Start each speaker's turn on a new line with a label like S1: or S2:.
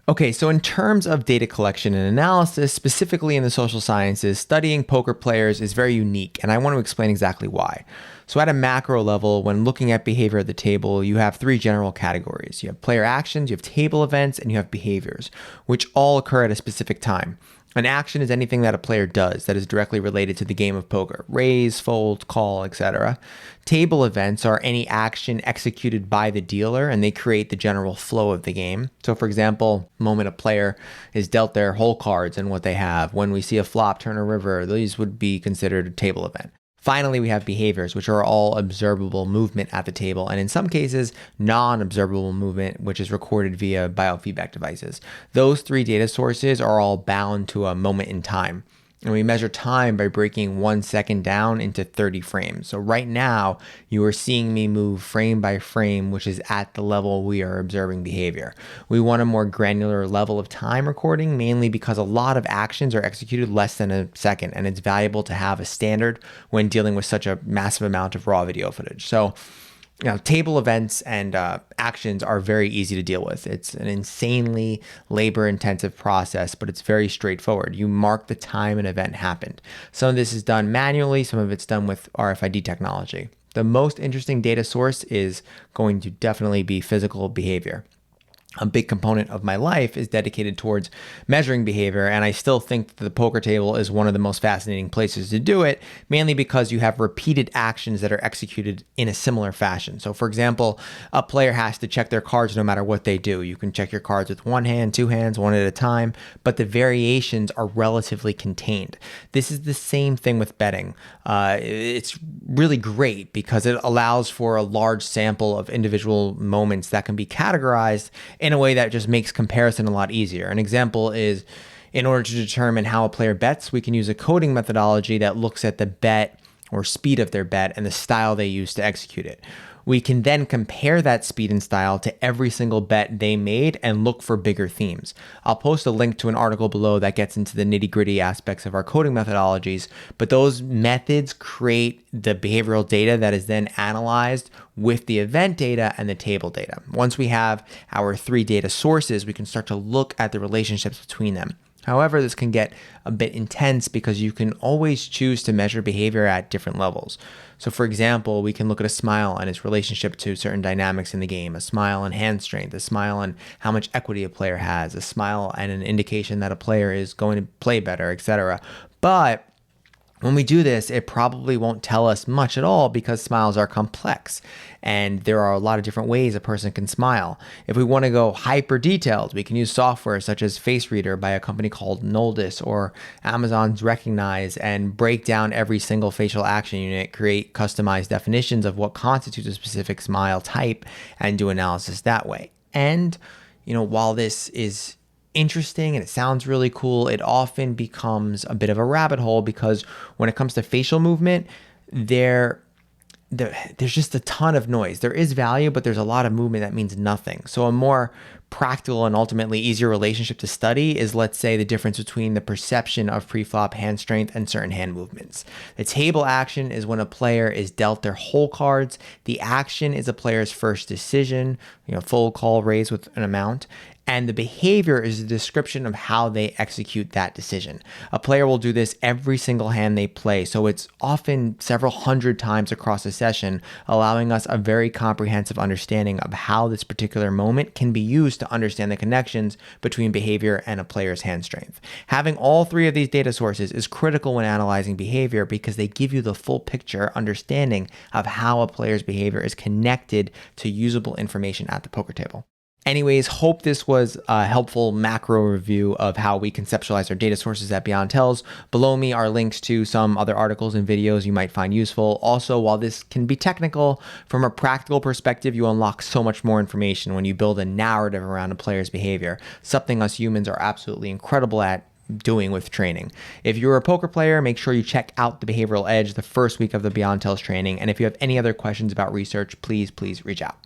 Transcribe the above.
S1: Okay, so in terms of data collection and analysis, specifically in the social sciences, studying poker players is very unique, and I want to explain exactly why. So, at a macro level, when looking at behavior at the table, you have three general categories. You have player actions, you have table events, and you have behaviors, which all occur at a specific time. An action is anything that a player does that is directly related to the game of poker: raise, fold, call, etc. Table events are any action executed by the dealer and they create the general flow of the game. So, for example, the moment a player is dealt their hole cards and what they have, when we see a flop, turn, or river, these would be considered a table event. Finally, we have behaviors, which are all observable movement at the table, and in some cases, non-observable movement, which is recorded via biofeedback devices. Those three data sources are all bound to a moment in time. And we measure time by breaking 1 second down into 30 frames. So right now, you are seeing me move frame by frame, which is at the level we are observing behavior. We want a more granular level of time recording, mainly because a lot of actions are executed less than a second, and it's valuable to have a standard when dealing with such a massive amount of raw video footage. So table events and actions are very easy to deal with. It's an insanely labor-intensive process, but it's very straightforward. You mark the time an event happened. Some of this is done manually, some of it's done with RFID technology. The most interesting data source is going to definitely be physical behavior. A big component of my life is dedicated towards measuring behavior, and I still think that the poker table is one of the most fascinating places to do it, mainly because you have repeated actions that are executed in a similar fashion. So, for example, a player has to check their cards no matter what they do. You can check your cards with one hand, two hands, one at a time, but the variations are relatively contained. This is the same thing with betting. It's really great because it allows for a large sample of individual moments that can be categorized in a way that just makes comparison a lot easier. An example is, in order to determine how a player bets, we can use a coding methodology that looks at the bet or speed of their bet and the style they use to execute it. We can then compare that speed and style to every single bet they made and look for bigger themes. I'll post a link to an article below that gets into the nitty-gritty aspects of our coding methodologies, but those methods create the behavioral data that is then analyzed with the event data and the table data. Once we have our three data sources, we can start to look at the relationships between them. However, this can get a bit intense because you can always choose to measure behavior at different levels. So, for example, we can look at a smile and its relationship to certain dynamics in the game, a smile and hand strength, a smile and how much equity a player has, a smile and an indication that a player is going to play better, etc. But when we do this, it probably won't tell us much at all because smiles are complex and there are a lot of different ways a person can smile. If we want to go hyper detailed, we can use software such as Face Reader by a company called Noldus or Amazon's Recognize and break down every single facial action unit, create customized definitions of what constitutes a specific smile type, and do analysis that way. And, while this is interesting and it sounds really cool, it often becomes a bit of a rabbit hole because when it comes to facial movement, there's just a ton of noise. There is value, but there's a lot of movement that means nothing. So a more practical and ultimately easier relationship to study is, let's say, the difference between the perception of pre-flop hand strength and certain hand movements. The table action is when a player is dealt their hole cards. The action is a player's first decision, fold, call, raise with an amount. And the behavior is a description of how they execute that decision. A player will do this every single hand they play, so it's often several hundred times across a session, allowing us a very comprehensive understanding of how this particular moment can be used to understand the connections between behavior and a player's hand strength. Having all three of these data sources is critical when analyzing behavior because they give you the full picture understanding of how a player's behavior is connected to usable information at the poker table. Anyways, hope this was a helpful macro review of how we conceptualize our data sources at Beyond Tells. Below me are links to some other articles and videos you might find useful. Also, while this can be technical, from a practical perspective, you unlock so much more information when you build a narrative around a player's behavior, something us humans are absolutely incredible at doing with training. If you're a poker player, make sure you check out the Behavioral Edge the first week of the Beyond Tells training. And if you have any other questions about research, please reach out.